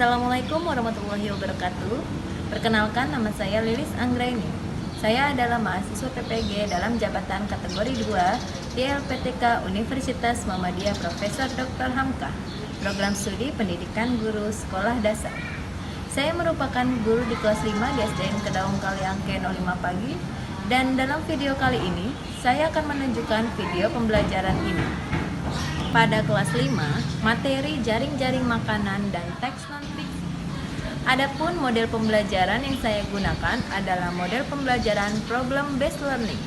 Assalamualaikum warahmatullahi wabarakatuh. Perkenalkan, nama saya Lilis Anggraini. Saya adalah mahasiswa PPG dalam jabatan kategori 2 di LPTK Universitas Muhammadiyah Profesor Dr. Hamka, program studi pendidikan guru sekolah dasar. Saya merupakan guru di kelas 5 di SDN Kedaung Kaliangke 05 Pagi, dan dalam video kali ini saya akan menunjukkan video pembelajaran ini. Pada kelas 5, materi jaring-jaring makanan dan teks non-fiksi. Adapun model pembelajaran yang saya gunakan adalah model pembelajaran problem based learning.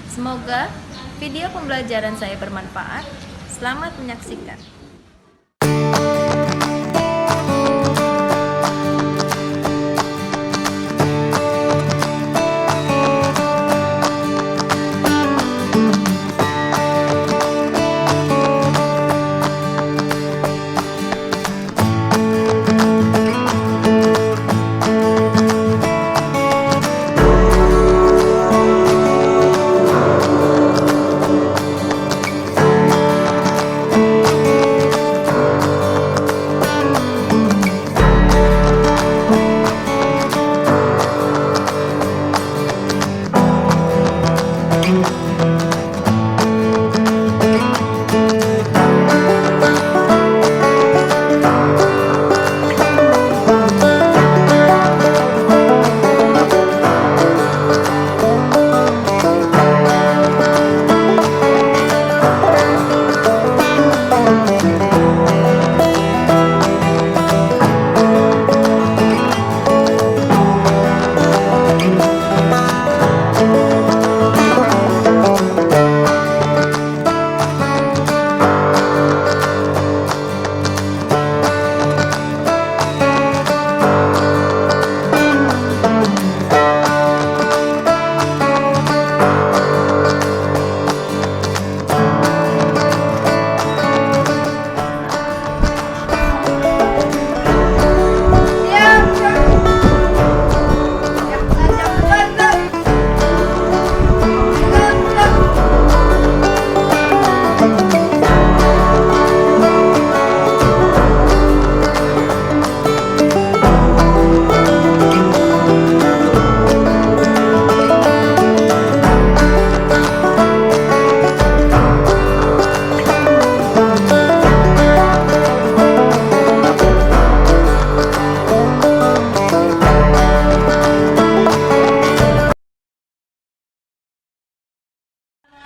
Semoga video pembelajaran saya bermanfaat. Selamat menyaksikan.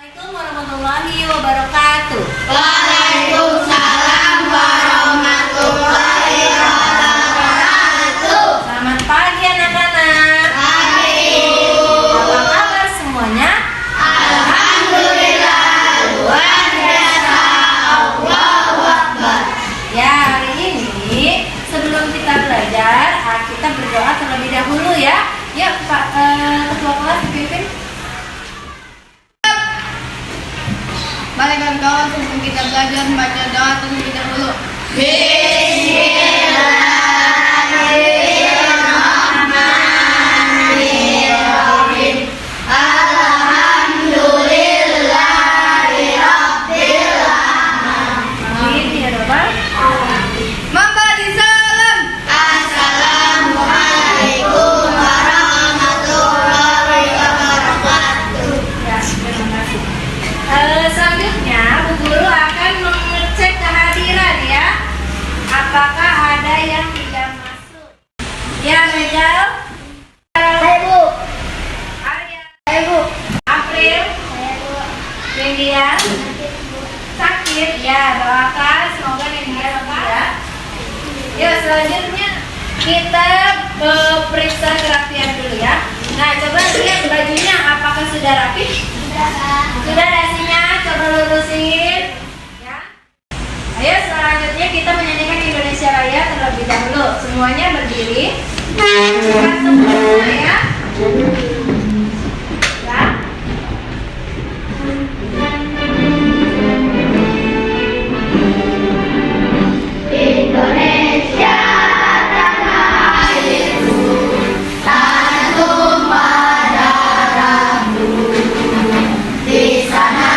Assalamualaikum warahmatullahi wabarakatuh. Waalaikumsalam warahmatullahi wabarakatuh. Selamat pagi anak-anak. Pagi. Apa kabar semuanya? Alhamdulillah, luar biasa. Allahu Akbar. Ya, hari ini sebelum kita belajar, kita berdoa terlebih dahulu ya. Yuk Pak Ketua kelas dipimpin. Balik kawan, sebelum kita belajar membaca doa terlebih dahulu. Bismillahirrahmanirrahim. Alhamdulillahirabbil Amin ya Rabbal. Memberi salam. Assalamualaikum warahmatullahi wabarakatuh. Ya, terima kasih. Selanjutnya Bu Guru akan mengecek kehadiran ya. Apakah ada yang tidak masuk? Ya, Rejal. Hai Bu. Arya. Hai Bu. April. Windia. Sakit ya, doakan semoga Windia sembuh ya. Yuk, selanjutnya kita periksa kerapian dulu ya. Nah, coba lihat bajunya apakah sudah rapi? Sudah dasinya, coba lurusin ya. Ayo selanjutnya kita menyanyikan Indonesia Raya terlebih dahulu. Semuanya berdiri. Angkat semuanya ya. Ya. Indonesia tanah airku, tanah tumpah darahku, di sana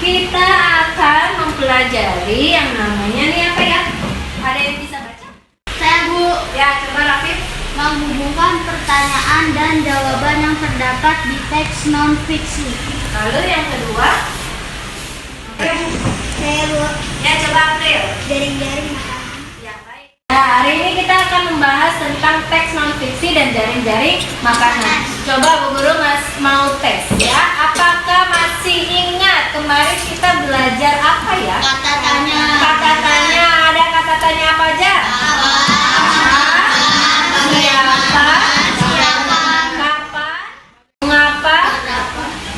Kita akan mempelajari yang namanya nih apa ya? Ada yang bisa baca? Saya Bu, Ya, coba Rafif. menghubungkan pertanyaan dan jawaban yang terdapat di teks non-fiksi. Lalu yang kedua? Ayo, Bu. Saya Bu, Ya, coba April. jaring-jaring makanan. Ya, baik. Nah, hari ini kita akan membahas tentang teks non-fiksi dan jaring-jaring makanan. Coba Bu Guru mau tes ya. Apakah masih ingat kemarin kita belajar apa ya? Kata tanya. Kata tanya, ada kata tanya apa aja? Siapa? Kapan? Mengapa?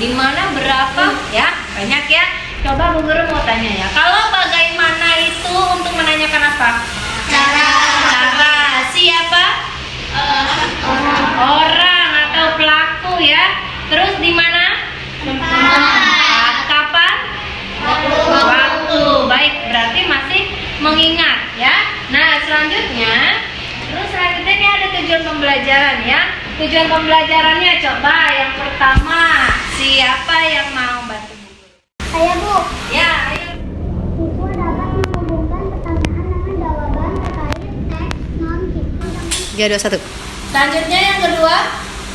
Di mana? Berapa? Ya, banyak ya. Coba Bu Guru mau tanya ya. Kalau bagaimana itu untuk menanyakan apa? Cara. Cara. Siapa? Orang atau pelaku ya. Terus di mana? Kapan? Waktu. Baik, berarti masih mengingat ya. Nah, selanjutnya ini ada tujuan pembelajaran ya. Tujuan pembelajarannya coba yang pertama, siapa yang mau bantu Bu Guru? Saya Bu, Ya, ayo. siswa dapat menghubungkan pertanyaan dengan jawaban terkait teks non-fiksi. 3, 2, 1. Selanjutnya yang kedua,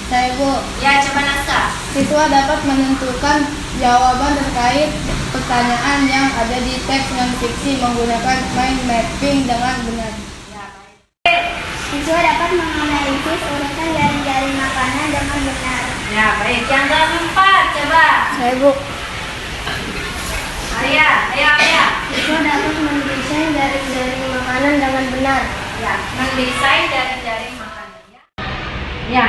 Saya Bu, ya coba naskah. siswa dapat menentukan jawaban terkait pertanyaan yang ada di teks non-fiksi menggunakan mind mapping dengan benar. Ya, baik. Siswa dapat menganalisis urutan jaring-jaring makanan dengan benar. Ya, baik. Yang keempat, coba. Saya Bu, Arya, ayo Arya. Siswa dapat mendesain jaring-jaring makanan dengan benar. Ya, mendesain jaring-jaring makanan ya. Ya,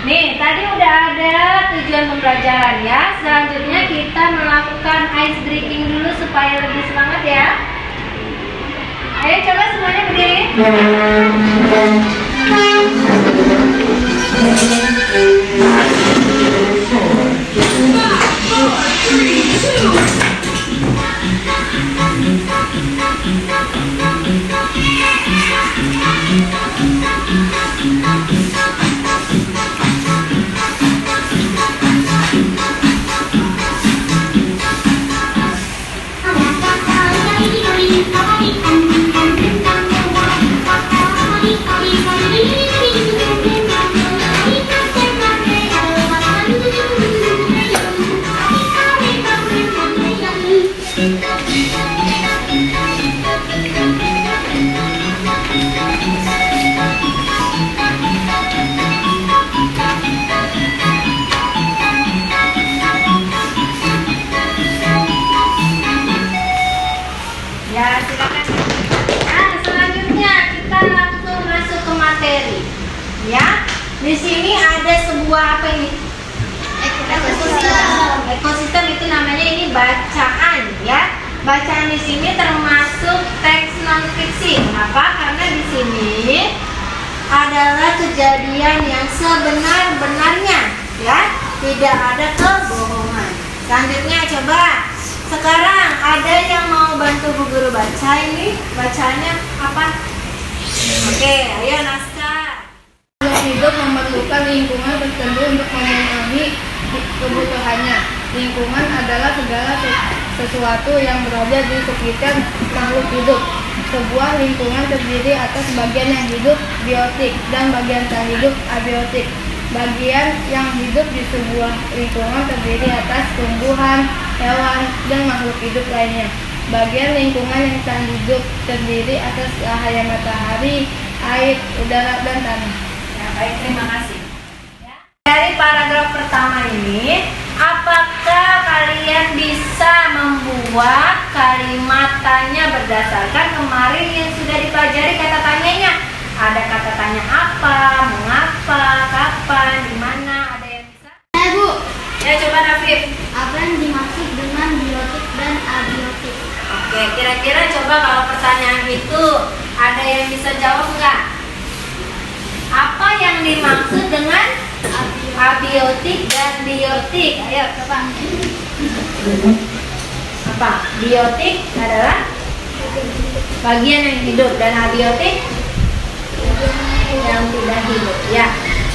nih tadi udah ada tujuan pembelajaran ya. Selanjutnya kita melakukan ice breaking dulu supaya lebih semangat ya. Ayo coba semuanya berdiri. Ya, silakan. Nah, selanjutnya kita langsung masuk ke materi. Ya, di sini ada sebuah apa ini? Ekosistem itu namanya ini bacaan ya. Bacaan di sini termasuk teks non-fiksi. Kenapa? Karena di sini adalah kejadian yang sebenar-benarnya ya. Tidak ada kebohongan. Selanjutnya coba. Sekarang ada yang mau bantu Bu Guru baca ini? Bacanya apa? Oke, ayo naskah. makhluk hidup memerlukan lingkungan tertentu untuk memenuhi kebutuhannya. Lingkungan adalah segala sesuatu yang berada di sekitar makhluk hidup. Sebuah lingkungan terdiri atas bagian yang hidup, biotik, dan bagian tak hidup, abiotik. Bagian yang hidup di sebuah lingkungan terdiri atas tumbuhan, hewan, dan makhluk hidup lainnya. Bagian lingkungan yang tak hidup terdiri atas cahaya matahari, air, udara, dan tanah. Ya, baik, terima kasih. Ya. Dari paragraf pertama ini, apakah kalian bisa membuat kalimat tanya berdasarkan kemarin yang sudah dipelajari kata tanyanya? Ada kata tanya apa, mengapa, kapan, di mana, ada yang bisa? Saya Bu, Ya, coba Rafif. apa yang dimaksud dengan biotik dan abiotik? Oke, kira-kira coba kalau pertanyaan itu ada yang bisa jawab nggak? Apa yang dimaksud dengan abiotik dan biotik? Ayo coba. Apa? Biotik adalah bagian yang hidup dan abiotik yang tidak hidup. Ya.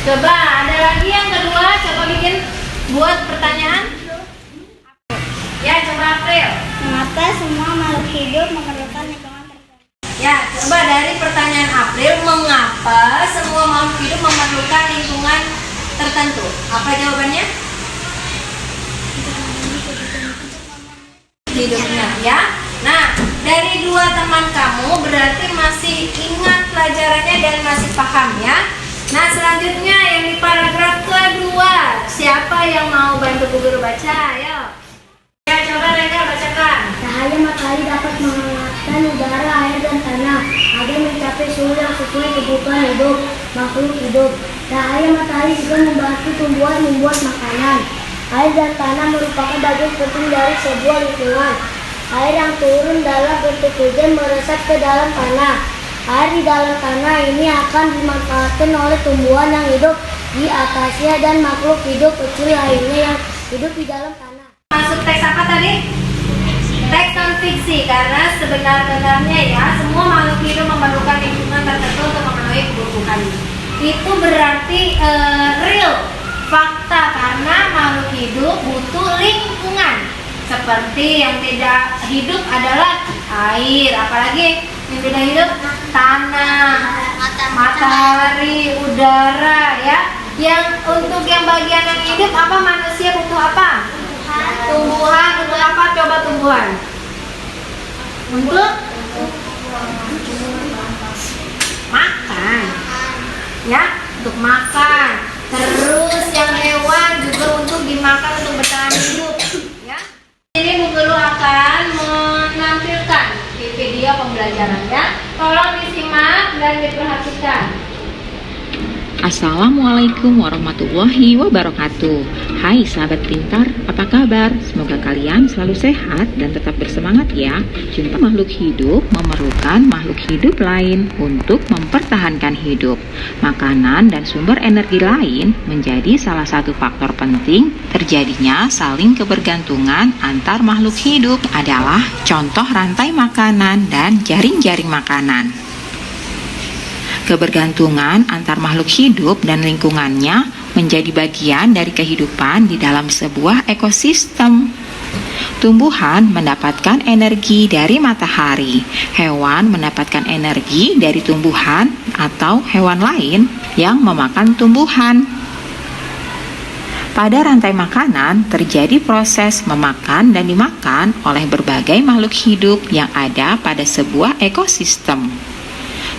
Coba ada lagi yang kedua, coba buat pertanyaan. Ya, coba April. Mengapa semua makhluk hidup memerlukan lingkungan tertentu? Ya, coba dari pertanyaan April, mengapa semua makhluk hidup memerlukan lingkungan tertentu? Apa jawabannya? Hidupnya, ya. Nah, dari dua teman kamu berarti masih ingat pelajarannya dan masih paham, ya. Nah, selanjutnya yang di paragraf kedua, siapa yang mau bantu Bu Guru baca? Ayo. Ya, coba Rega bacakan. Cahaya matahari dapat menghangatkan udara, air, dan tanah agar mencapai suhu yang sesuai kebutuhan hidup makhluk hidup. Cahaya matahari juga membantu tumbuhan membuat makanan. Air dan tanah merupakan bagian penting dari sebuah lingkungan. Air yang turun dalam bentuk hujan meresap ke dalam tanah. Air di dalam tanah ini akan dimanfaatkan oleh tumbuhan yang hidup di atasnya dan makhluk hidup kecil lainnya yang hidup di dalam tanah. Masuk teks apa tadi? Teks non fiksi, karena sebenar-benarnya ya semua makhluk hidup memerlukan lingkungan tertentu untuk memenuhi kebutuhannya. Itu berarti real, fakta, karena makhluk hidup butuh lingkungan. Seperti yang tidak hidup adalah air, apalagi yang tidak hidup tanah, matahari, udara, ya. Yang untuk yang bagian yang hidup apa, manusia butuh apa? Tumbuhan. Untuk apa coba tumbuhan? Untuk makan, ya, untuk makan. Terus yang hewan juga untuk dimakan untuk bertahan hidup, ya. Ini Bu Guru akan menampilkan di video pembelajaran, ya. Tolong disimak dan diperhatikan. Assalamualaikum warahmatullahi wabarakatuh. Hai sahabat pintar, apa kabar? Semoga kalian selalu sehat dan tetap bersemangat ya. Jumpa makhluk hidup memerlukan makhluk hidup lain untuk mempertahankan hidup. Makanan dan sumber energi lain menjadi salah satu faktor penting terjadinya saling kebergantungan antar makhluk hidup adalah contoh rantai makanan dan jaring-jaring makanan. Kebergantungan antar makhluk hidup dan lingkungannya menjadi bagian dari kehidupan di dalam sebuah ekosistem. Tumbuhan mendapatkan energi dari matahari, hewan mendapatkan energi dari tumbuhan atau hewan lain yang memakan tumbuhan. Pada rantai makanan terjadi proses memakan dan dimakan oleh berbagai makhluk hidup yang ada pada sebuah ekosistem.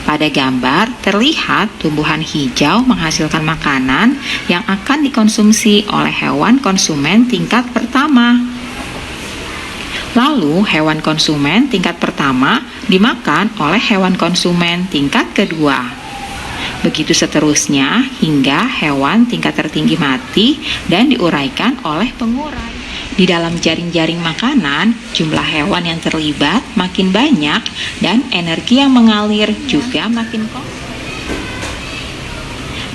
Pada gambar terlihat tumbuhan hijau menghasilkan makanan yang akan dikonsumsi oleh hewan konsumen tingkat pertama. Lalu hewan konsumen tingkat pertama dimakan oleh hewan konsumen tingkat kedua. Begitu seterusnya hingga hewan tingkat tertinggi mati dan diuraikan oleh pengurai. Di dalam jaring-jaring makanan, jumlah hewan yang terlibat makin banyak dan energi yang mengalir juga makin kosong.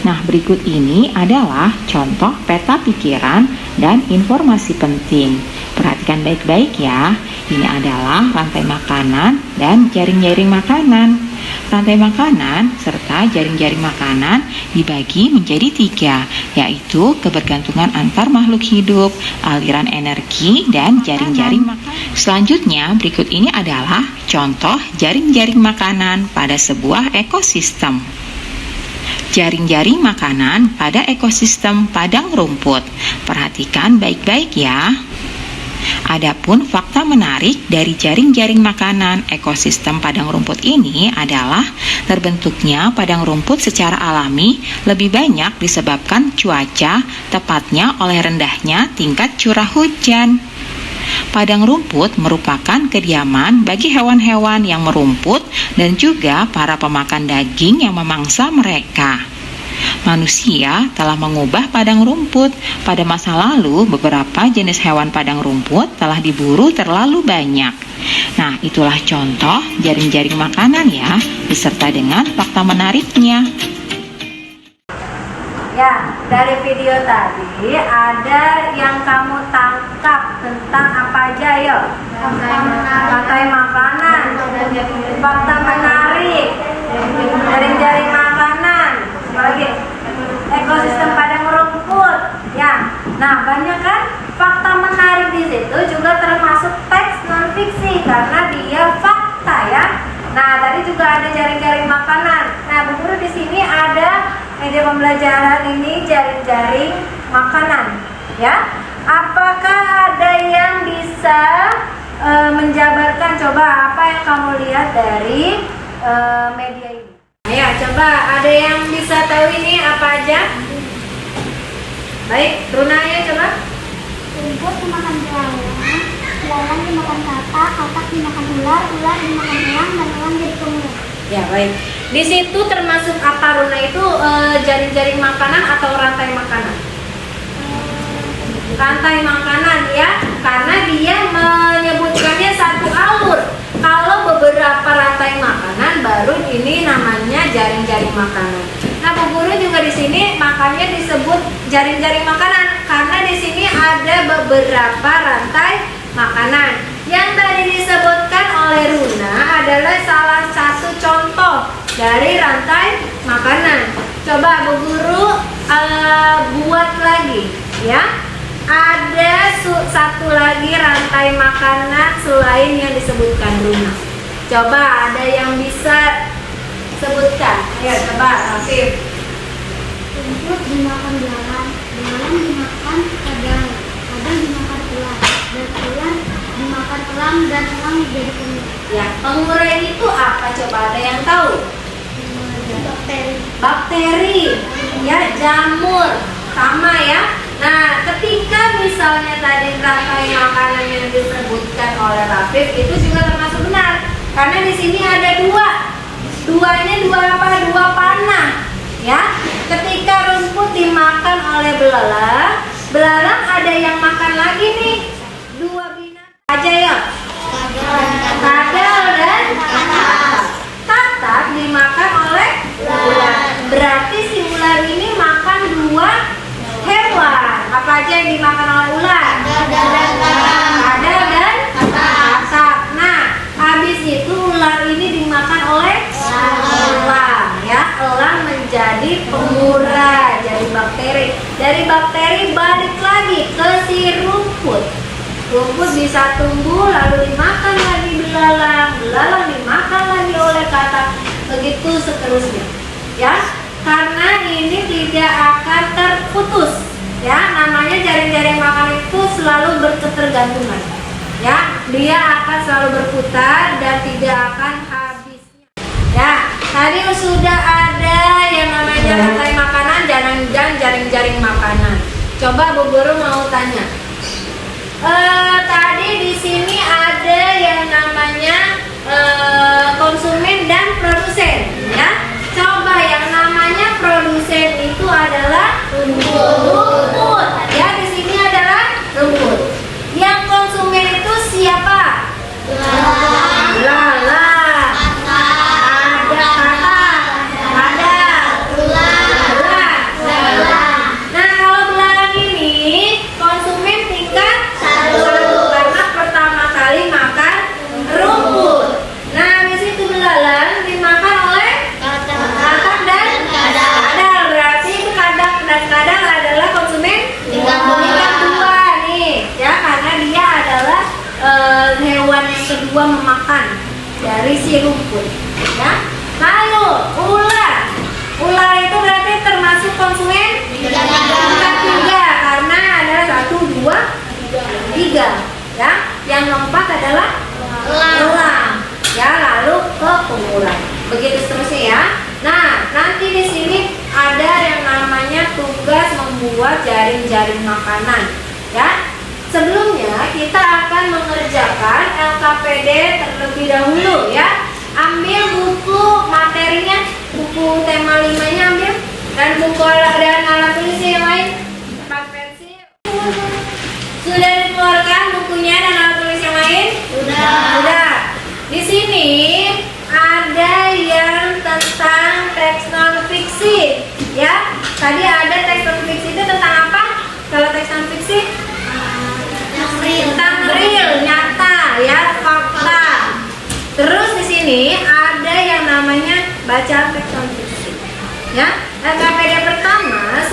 Nah, berikut ini adalah contoh peta pikiran dan informasi penting. Perhatikan baik-baik ya. Ini adalah rantai makanan dan jaring-jaring makanan. Rantai makanan serta jaring-jaring makanan dibagi menjadi 3, yaitu kebergantungan antar makhluk hidup, aliran energi, dan jaring-jaring makanan. Selanjutnya, berikut ini adalah contoh jaring-jaring makanan pada sebuah ekosistem. Jaring-jaring makanan pada ekosistem padang rumput. Perhatikan baik-baik ya. Adapun fakta menarik dari jaring-jaring makanan ekosistem padang rumput ini adalah terbentuknya padang rumput secara alami lebih banyak disebabkan cuaca, tepatnya oleh rendahnya tingkat curah hujan. Padang rumput merupakan kediaman bagi hewan-hewan yang merumput dan juga para pemakan daging yang memangsa mereka. Manusia telah mengubah padang rumput. Pada masa lalu, beberapa jenis hewan padang rumput telah diburu terlalu banyak. Nah, itulah contoh jaring-jaring makanan ya, beserta dengan fakta menariknya. Ya, dari video tadi ada yang kamu tangkap tentang apa aja ya? Rantai makanan, fakta menarik, jaring-jaring makanan, apa lagi? ekosistem padang rumput. Ya, nah banyak kan fakta menarik di situ juga termasuk teks non fiksi karena dia fakta ya. Nah tadi juga ada jaring-jaring makanan. Nah Bu Guru di sini ada media pembelajaran ini jaring-jaring makanan ya. Apakah ada yang bisa menjabarkan? Coba apa yang kamu lihat dari media ini? Ayo coba, ada yang bisa tahu ini apa aja? Baik, Runanya coba. Rumput dimakan belalang, belalang dimakan katak, katak dimakan ular, ular dimakan elang, dan elang jadi kemul. Ya baik. Di situ termasuk apa Runa itu jaring-jaring makanan atau rantai makanan? Rantai makanan ya, karena dia menyebutkannya satu alur. Kalau beberapa rantai makanan baru ini namanya jaring-jaring makanan. Nah, Bu Guru juga di sini makanya disebut jaring-jaring makanan karena di sini ada beberapa rantai makanan. Yang tadi disebutkan oleh Runa adalah salah satu contoh dari rantai makanan. Coba Bu Guru buat lagi ya. Ada satu lagi rantai makanan selain yang disebutkan Runa. Coba ada yang bisa sebutkan. Ayo coba Afif. Rumput dimakan belalang, belalang dimakan kadang, kadang dimakan ular, dan ular dimakan elang, dan elang jadi kemul. Ya, pengurai itu apa? Coba ada yang tahu? Bakteri. Bakteri. Ya, jamur. Sama ya. Nah, ketika misalnya tadi rantai makanan yang disebutkan oleh Rafif itu juga termasuk benar, karena di sini ada duanya dua apa? Dua panah, ya. Ketika rumput dimakan oleh belalang, belalang ada yang makan lagi nih, dua binatang aja ya. Kadal dan katak. Katak dimakan oleh ular. Berarti si ular ini makan dua hewan. Apa aja yang dimakan oleh ular? Kadal dan katak. Nah, habis itu ular ini dimakan oleh elang ya. Elang menjadi pengurai, jadi bakteri. Dari bakteri balik lagi ke si rumput. Rumput bisa tumbuh lalu dimakan lagi belalang, belalang dimakan lagi oleh katak, begitu seterusnya. Ya, karena ini tidak akan terputus. Ya, namanya jaring-jaring makan itu selalu berketergantungan. Ya, dia akan selalu berputar dan tidak akan habisnya. Ya, tadi sudah ada yang namanya rantai makanan dan jaring-jaring makanan. Coba Bu Guru mau tanya. Tadi di sini ada yang namanya konsumen dan produsen, ya. Coba yang namanya produsen itu adalah rumput. Ya, di sini adalah rumput. Yang konsumen itu siapa? Belalang. Ada katak. Ada ular. Nah, kalau belalang ini konsumen tingkat satu karena pertama kali makan rumput. Nah, habis itu belalang dimakan oleh katak dan kadal. Berarti itu katak dan kadal adalah konsumen tingkat dua nih, ya, karena dia adalah hewan yang kedua memakan dari si rumput, ya. Lalu ular itu berarti termasuk konsumen tingkat tiga karena ada 1, 2, 3, ya. Yang keempat adalah elang, ya, lalu ke pengurai. Begitu seterusnya ya. Nah, nanti di sini ada yang namanya tugas membuat jaring-jaring makanan, ya. Sebelumnya kita akan mengerjakan LKPD terlebih dahulu ya. Ambil buku materinya, buku tema 5-nya ambil, dan buku dan alat tulis yang lain, 4 pensil. Sudah dikeluarkan bukunya dan alat tulis yang lain? Sudah. Di sini ada yang tentang teks non fiksi, ya. Tadi ada teks non fiksi itu tentang apa? Kalau teks non fiksi tentang real, nyata, ya, fakta. Terus di sini ada yang namanya bacaan teks non fiksi, ya. LKPD pertama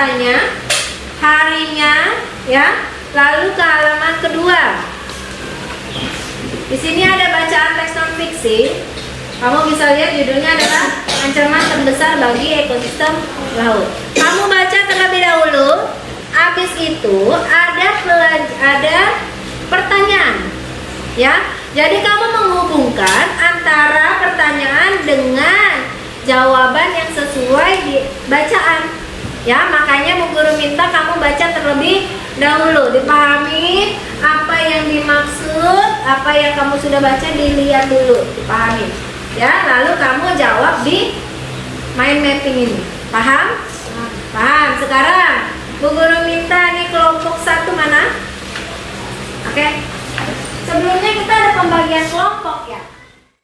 masanya, harinya, ya. Lalu ke halaman kedua. Di sini ada bacaan teks non fiksi. Kamu bisa lihat judulnya adalah ancaman terbesar bagi ekosistem laut. Kamu baca terlebih dahulu. Habis itu ada pertanyaan, ya. Jadi kamu menghubungkan antara pertanyaan dengan jawaban yang sesuai di bacaan. Ya, makanya Bu Guru minta kamu baca terlebih dahulu, dipahami apa yang dimaksud, apa yang kamu sudah baca dilihat dulu, dipahami. Ya, lalu kamu jawab di mind mapping ini. Paham? Paham. Sekarang Bu Guru minta nih kelompok 1 mana? Oke. Sebelumnya kita ada pembagian kelompok ya.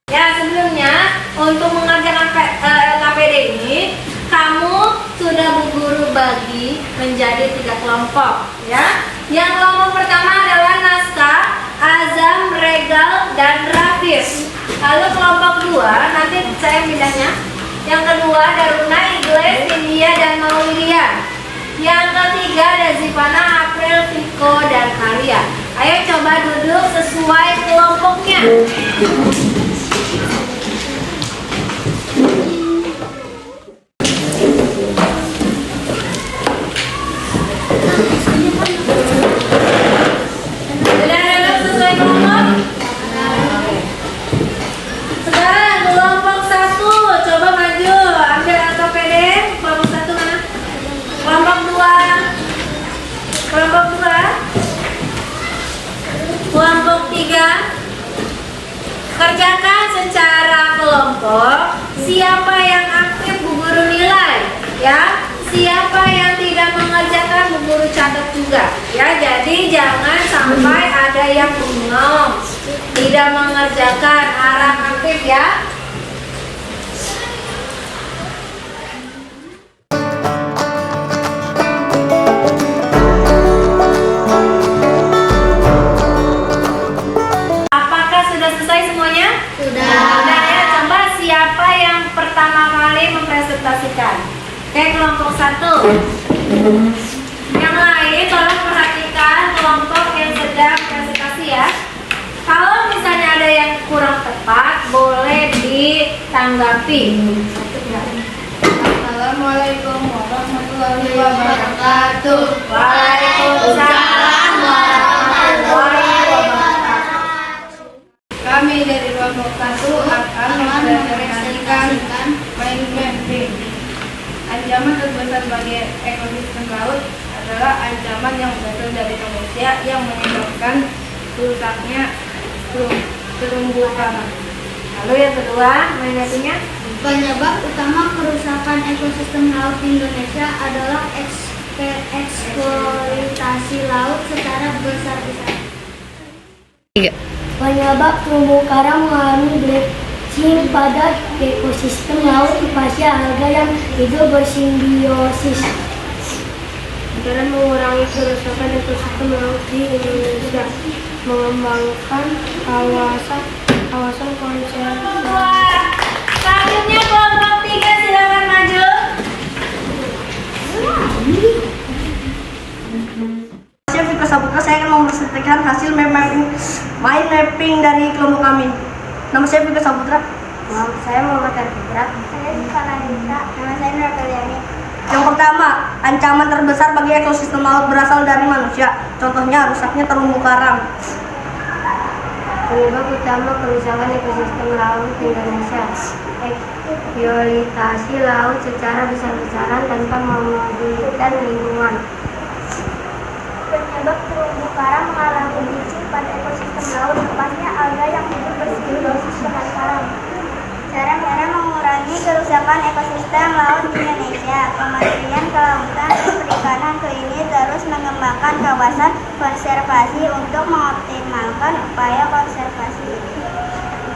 Ya, sebelumnya untuk mengerjakan LKPD ini kamu sudah Bu Guru bagi menjadi 3 kelompok ya. Yang kelompok pertama adalah naskah, azam, regal, dan rafis. Lalu kelompok 2 nanti saya pindahnya. Yang kedua ada Runa, Igles, India, dan Maulia. Yang ketiga ada Zipana, April, Viko, dan Arya. Ayo coba duduk sesuai kelompoknya. Sudah duduk sesuai kelompok? Sekarang kelompok 1 coba maju, ambil LKPD. Kelompok 1 mana? Kelompok 2. Kelompok 2. Kelompok 3. Kerjakan secara kelompok. Siapa yang aktif Bu Guru nilai, ya. Siapa yang tidak mengerjakan Bu Guru catat juga, ya. Jadi jangan sampai ada yang bengong, tidak mengerjakan, harap aktif ya. Apakah sudah selesai semuanya? Sudah ya, coba siapa yang pertama kali mempresentasikan? Oke, kelompok 1. Yang lain tolong perhatikan kelompok yang sedang presentasi ya. Kalau misalnya ada yang kurang tepat, boleh ditanggapi. Assalamualaikum warahmatullahi wabarakatuh. Waalaikumsalam warahmatullahi wabarakatuh. Kami dari kelompok 1 akan mempresentasikan mind mapping. Ancaman terbesar bagi ekosistem laut adalah ancaman yang berasal dari manusia yang menyebabkan rusaknya terumbu karang. Lalu yang kedua, mind mappingnya? Penyebab utama kerusakan ekosistem laut di Indonesia adalah eksploitasi laut secara besar-besaran. Penyebab terumbu karang mengalami bleaching pada ekosistem laut pasca alga yang hidup bersimbiosis. Dengan mengurangi kerusakan ekosistem laut di Indonesia, mengembangkan kawasan konservasi. Selanjutnya kelompok 3 silakan maju. Saya Vika Saputra, saya akan mempresentasikan hasil mind mapping dari kelompok kami. Nama saya Vika Saputra. Saya Muhammad Arfitra. Saya Vika Nandita. Nama saya Nura Kaliani. Yang pertama, ancaman terbesar bagi ekosistem laut berasal dari manusia. Contohnya rusaknya terumbu karang. Penyebab utama kerusakan ekosistem laut di Indonesia, eksploitasi laut secara besar-besaran tanpa memedulikan lingkungan. Penyebab terumbu karang mengalami bleaching pada ekosistem laut lepasnya alga yang hidup bersimbiosis dengan karang. Cara mengurangi kerusakan ekosistem laut di Indonesia. Kementerian Kelautan dan Perikanan ini terus mengembangkan kawasan konservasi untuk mengoptimalkan upaya konservasi.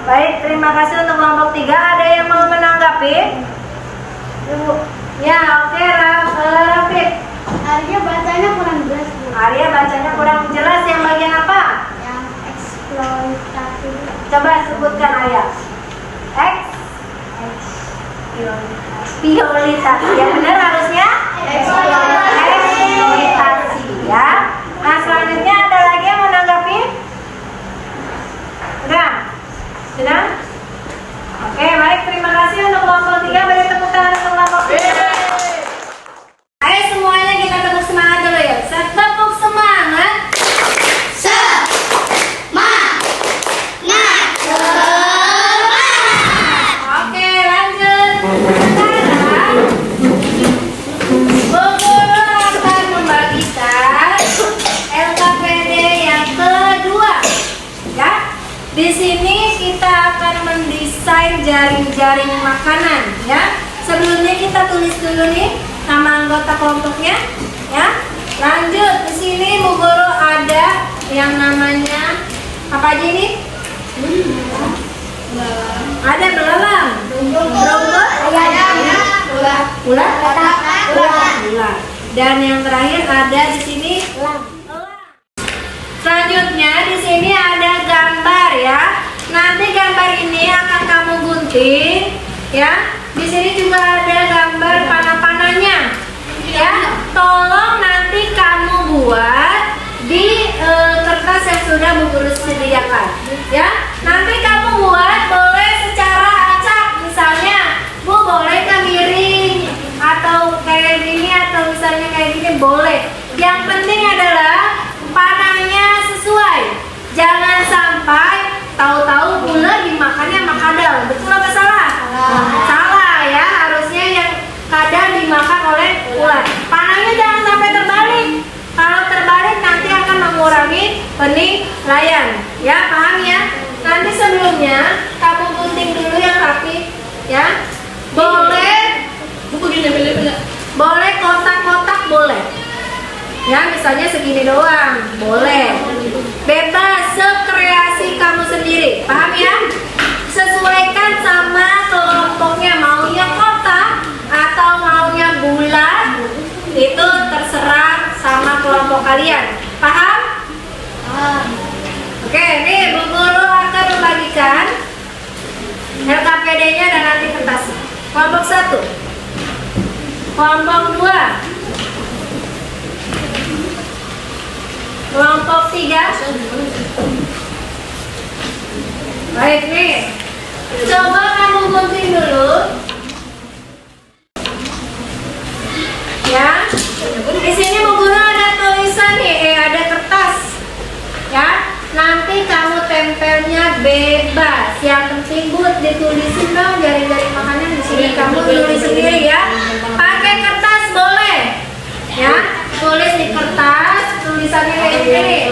Baik, terima kasih untuk kelompok 3. Ada yang mau menanggapi? Ibu. Ya, oke, Rafiq. Arya bacanya kurang jelas, Bu. Arya bacanya kurang jelas, yang bagian apa? Yang eksploitasi. Coba sebutkan Arya. Eksploitasi. Yang benar harusnya? Eksploitasi. Baik, terima kasih untuk kelompok 3. Beri tepuk tangan untuk kelompok 3. Ayo semuanya kita tepuk semangat dulu ya. Tepuk semangat. Oke, lanjut. Sekarang Bu Guru akan membagikan LKPD yang kedua. Ya, di sini kita akan mendesain jaring-jaring makanan. Ya, sebelumnya kita tulis dulu nih nama anggota kelompoknya. Ya, lanjut. Di sini Bu Guru ada yang namanya apa aja ini? Ada belalang, beronggot, ular, ular. Dan yang terakhir ada di sini elang. Selanjutnya di sini ada gambar ya. Nanti gambar ini akan kamu gunting ya. Di sini juga ada gambar panah-panahnya. Ya, tolong nanti kamu buat di kertas yang sudah Bu Guru sediakan. Ya, nanti kamu buat boleh secara acak, misalnya Bu boleh ke miring atau kayak gini atau misalnya kayak gini boleh. Yang penting adalah panahnya sesuai. Jangan sampai tahu-tahu ular dimakannya sama kadal. Betul apa salah? Salah ya, harusnya yang kadal dimakan oleh ular. Panahnya jangan sampai terbalik. Kalau terbalik nanti akan mengurangi penilaian. Ya, paham ya? Nanti sebelumnya kamu gunting dulu yang rapi ya. Boleh kotak-kotak boleh. Ya, misalnya segini doang, boleh. Bebas, sekreasi kamu sendiri. Paham ya? Sesuaikan sama kelompoknya, maunya kotak atau maunya bulat. Itu terserah sama kelompok kalian. Paham? Oke, nih Bu Guru akan membagikan LKPD-nya dan nanti kertas. Kelompok 1, kelompok 2, kelompok 3. Baik nih, coba kamu gunting dulu. Ya, di sini Bu Guru ada tulisan nih, ada kertas. Ya, nanti kamu tempelnya bebas. Yang penting Bu ditulisin dong jaring-jaring makanan di sini. Kamu tulis sendiri ya. Pakai kertas boleh. Ya, tulis di kertas. Tulisannya kayak gini.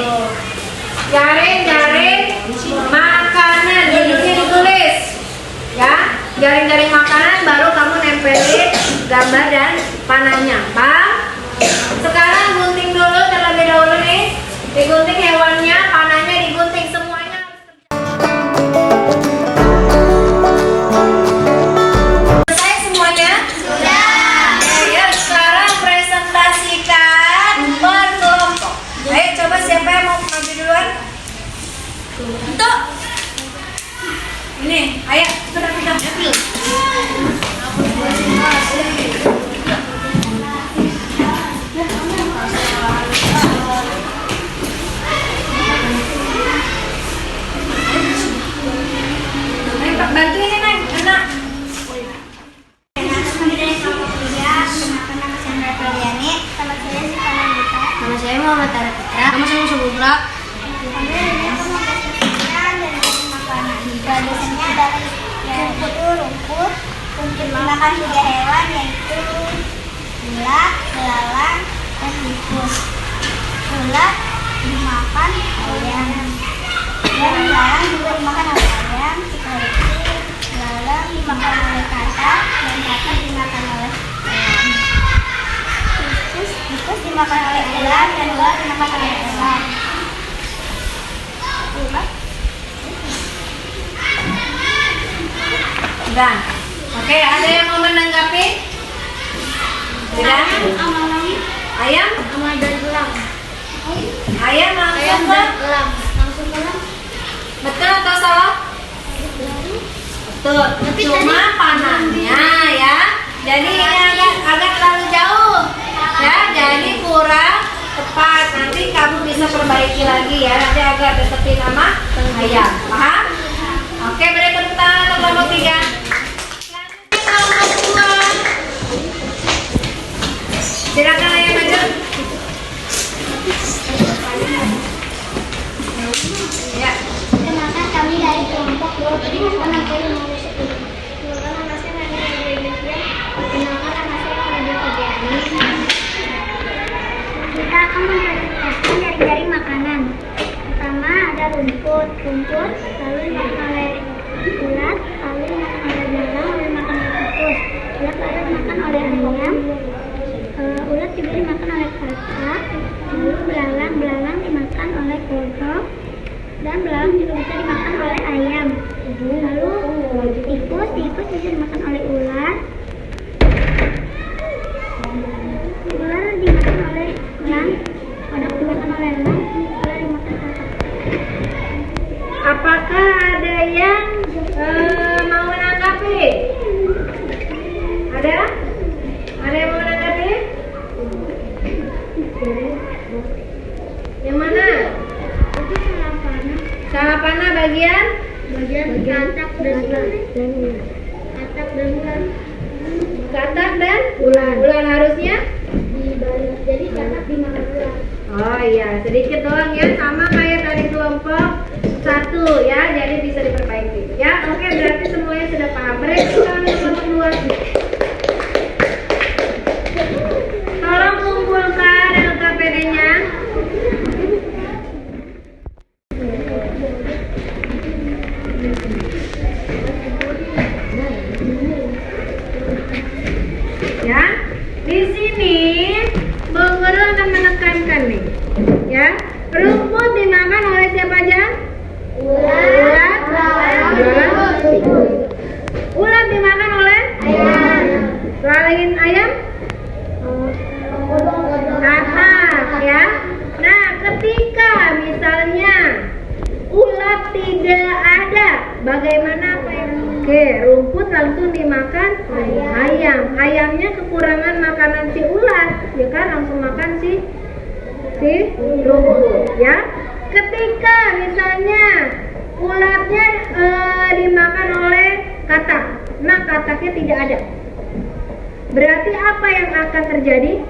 Jaring-jaring makanan. Judulnya ditulis. Ya, jaring-jaring makanan baru kamu nempelin gambar dan panahnya. Paham? Sekarang gunting dulu terlebih dahulu nih. Digunting hewannya, panahnya digunting semuanya. Selesai semuanya? Sudah. Ayo sekarang presentasikan berkelompok. Ayo coba siapa yang mau maju duluan? Untuk ini, ayo kita. Bantuin ya, Neng, enak. Nama saya Muhammad Tara Putra. Nama saya Musa Bubra. Biasanya adalah rumput untuk dimakan 3 hewan, yaitu ulat, belalang, dan tikus. Ulat dimakan ayam, dan belalang juga dimakan oleh ayam. Belalang dimakan oleh katak, dan katak dimakan oleh ayam. Tikus dimakan oleh ular, dan ular dimakan oleh elang. Udah. Oke, ada yang mau menanggapi? Tidak? Ayam? Sama dan belang. Ayam langsung ke? Langsung belang. Betul atau salah? Betul. Cuma panahnya ya. Jadi ini agak terlalu jauh. Ya, jadi kurang tepat. Nanti kamu bisa perbaiki lagi ya. Nanti agak deketin sama ayam. Paham? Oke, beri tepuk tangan untuk kelompok 3. akan mempresentasikan jaring-jaring makanan. Pertama ada rumput, lalu dimakan oleh ulat, lalu dimakan oleh belalang, lalu dimakan oleh tikus. Ulat lalu dimakan oleh ayam, ulat juga dimakan oleh katak, lalu belalang dimakan oleh kodok, dan belalang juga bisa dimakan oleh ayam. Lalu tikus bisa dimakan oleh ular. Ular dimakan oleh elang, kodok dimakan oleh elang, ular dimakan katak. Apakah ada yang mau menanggapi? Ada? Ada yang mau menanggapi? Yang mana? Itu salah panah. Salah panah bagian? Bagian katak dan ular. Katak dan ular Katak dan ular. Ular harusnya? dibalik. Jadi katak dimakan ular. Oh iya, sedikit doang ya, sama kayak tadi kelompok 1 ya, jadi bisa diperbaiki. Ya, oke, berarti semuanya sudah paham. Break sekarang kelompok 2. Tolong kumpulkan LKPD-nya. Ya, di sini Bu Guru akan menekankan nih, ya. Rumput dimakan oleh siapa aja? Ulat. Ulat dimakan oleh ayam. Selain ayam? Katak, ya. Nah, ketika misalnya ulat tidak ada, bagaimana apa yang? Oke, rumput langsung dimakan ayam. Ayamnya kekurangan makanan si ulat, ya kan langsung makan si rumput, ya. Ketika misalnya ulatnya dimakan oleh katak, nah kataknya tidak ada, berarti apa yang akan terjadi?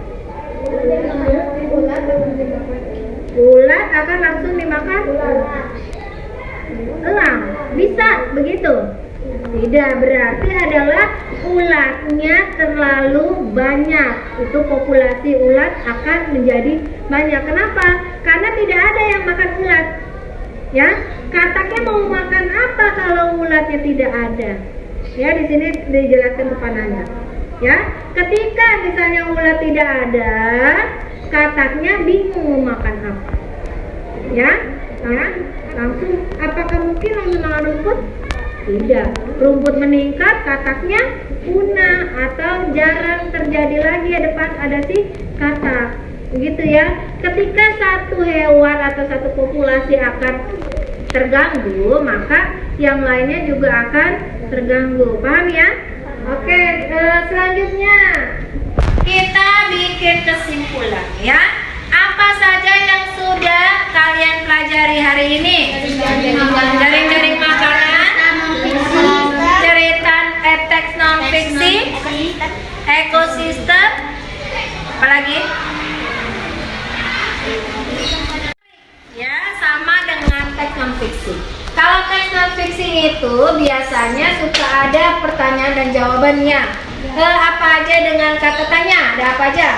Ulat akan langsung dimakan elang. Bisa begitu? Tidak, berarti adalah ulatnya terlalu banyak. Itu populasi ulat akan menjadi banyak. Kenapa? Karena tidak ada yang makan ulat. Ya, kataknya mau makan apa kalau ulatnya tidak ada? Ya, di sini dijelaskan kepadanya. Ya, ketika misalnya ulat tidak ada, kataknya bingung mau makan apa. Ya, langsung apakah mungkin langsung makan rumput? Tidak. Rumput meningkat, kataknya punah atau jarang terjadi lagi ya depan ada si katak. Begitu ya. Ketika satu hewan atau satu populasi akan terganggu, maka yang lainnya juga akan terganggu. Paham ya? Oke, selanjutnya kita bikin kesimpulan ya. Apa saja yang sudah kalian pelajari hari ini? Jaring-jaring makanan, cerita teks non fiksi, ekosistem, apalagi? Ya, sama dengan teks non fiksi. Kalau teks non fiksi itu biasanya suka ada pertanyaan dan jawabannya. Apa aja dengan kata tanya? Ada apa aja?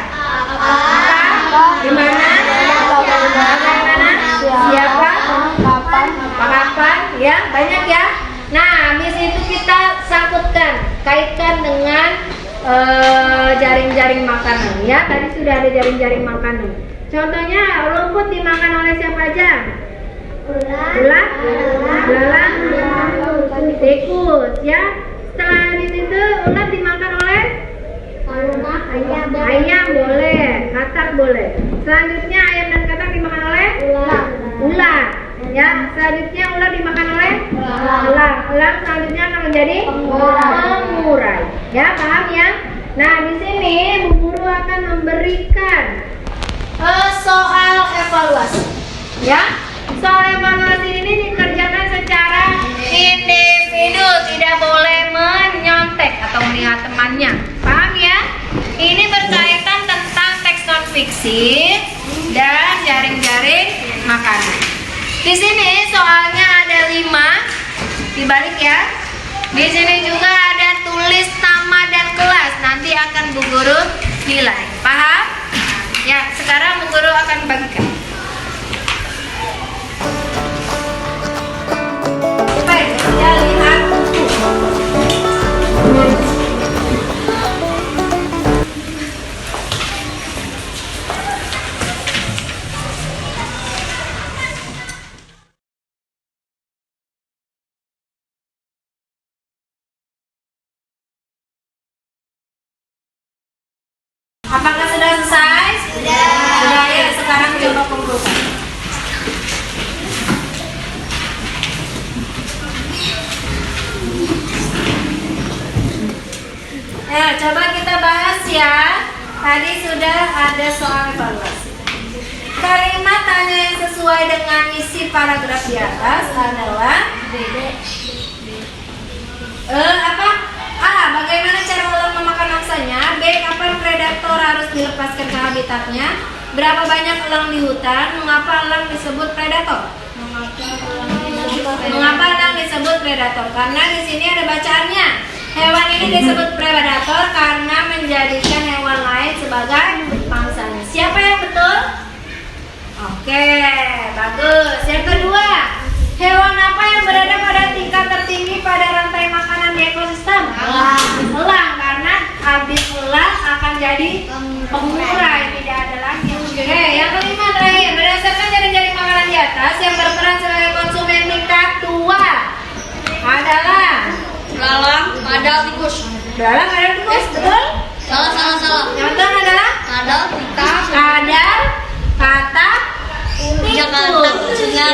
Di mana? Bagaimana? Siapa? Kapan? Ya, banyak ya. Nah, habis itu kita sangkutkan, kaitkan dengan jaring-jaring makanan. Ya, tadi sudah ada jaring-jaring makanan. Contohnya, rumput dimakan oleh siapa aja? Ulat, belalang, tikus. Ya, setelah habis itu ulat dimakan oleh ayam boleh, katak boleh. Selanjutnya ayam dan katak dimakan oleh ulat. Ya, selanjutnya ulat dimakan oleh elang. Elang selanjutnya akan menjadi pengurai. Ya, paham ya? Nah, di sini Bu Guru akan memberikan soal evaluasi. Ya, soal evaluasi ini dikerjakan secara individu, tidak boleh menyontek atau melihat temannya. Paham ya? Ini berkaitan tentang teks non fiksi dan jaring-jaring makanan. Di sini soalnya ada 5, dibalik ya. Di sini juga ada tulis nama dan kelas. Nanti akan Bu Guru nilai. Paham? Ya, sekarang Bu Guru akan bagikan. Baik, ya lihat buku. Apakah sudah selesai? Sudah. Sudah ya, sekarang coba kumpulkan. Nah, coba kita bahas ya. Tadi sudah ada soal evaluasi. Kalimat tanya yang sesuai dengan isi paragraf di atas adalah apa? A. Bagaimana cara ular memakan mangsanya? B. Kapan predator harus dilepaskan ke habitatnya? Berapa banyak elang di hutan? Mengapa elang disebut predator? Mengapa elang disebut predator? Karena di sini ada bacaannya. Hewan ini disebut predator karena menjadikan hewan lain sebagai mangsanya. Siapa yang betul? Oke, bagus. Yang kedua, hewan apa yang berada pada tingkat tertinggi pada rantai makanan di ekosistem? Elang, karena habis elang akan jadi pengurai, tidak ada lagi. Oke, yang kelima terakhir, berdasarkan jaring-jaring makanan di atas yang berperan sebagai konsumen tingkat 2 adalah Lalang, kadal, tikus. dalam ada tikus, betul? Salah. Yang betul adalah Kadal, tikus. kadal, katak, tikus. Ya,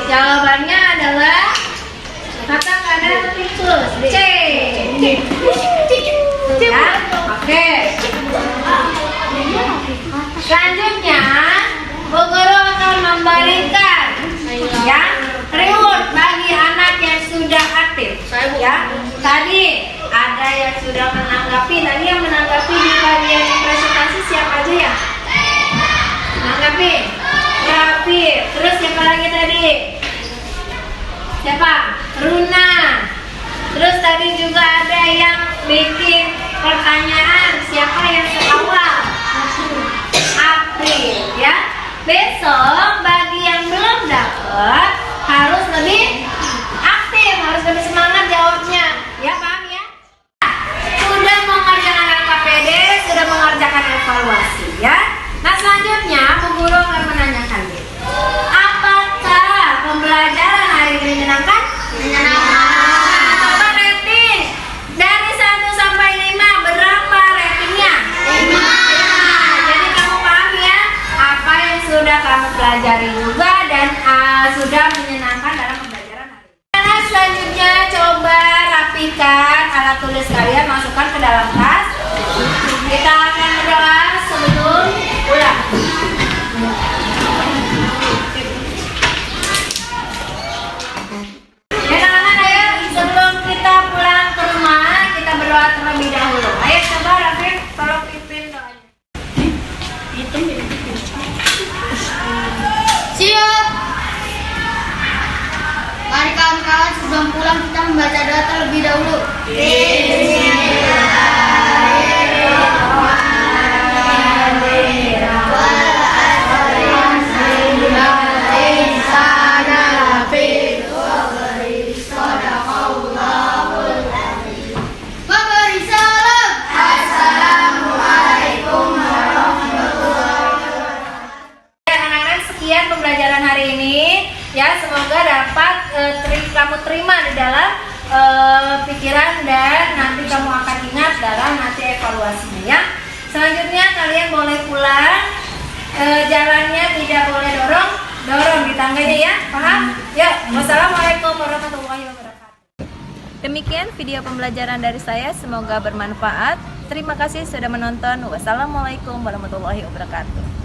jawabannya adalah katak, kadal, tikus. C. Ya, oke. Selanjutnya, Bu Guru akan memberikan ya reward bagi anak yang sudah aktif. Ya, tadi ada yang sudah menanggapi. Tadi yang menanggapi di bagian presentasi siapa aja ya? Menanggapi. Rafi. Terus siapa lagi tadi? Siapa? Runa. Terus tadi juga ada yang bikin pertanyaan. Siapa yang awal? April, ya. Besok bagi yang belum dapat harus lebih aktif, harus lebih semangat jawabnya. Ya, paham ya? Sudah mengerjakan LKPD, sudah mengerjakan evaluasi, ya. Nah, selanjutnya Bu Guru akan menanyakan, apakah pembelajaran hari ini menyenangkan? Menyenangkan. Coba rating dari 1 sampai 5, berapa ratingnya? 5. Jadi kamu paham ya apa yang sudah kamu pelajari juga dan sudah menyenangkan dalam pembelajaran hari ini. Nah, selanjutnya coba rapikan alat tulis kalian, masukkan ke dalam tas. Kita akan berdoa sebelum pulang. Ya teman-teman, ayo sebelum kita pulang ke rumah kita berdoa terlebih dahulu. Ayo coba Rafif, tolong pimpin doanya. Siap. Mari kawan-kawan sebelum pulang kita membaca doa terlebih dahulu. Memberi salam. Anak-anak, sekian pembelajaran hari ini. Ya, semoga dapat kamu terima di dalam pikiran dan nanti kamu akan ingat dalam nanti evaluasinya ya. Selanjutnya kalian boleh pulang. Jalannya tidak boleh dorong di tangganya ya. Paham? Yuk, wassalamualaikum warahmatullahi wabarakatuh. Demikian video pembelajaran dari saya, semoga bermanfaat. Terima kasih sudah menonton. Wassalamualaikum warahmatullahi wabarakatuh.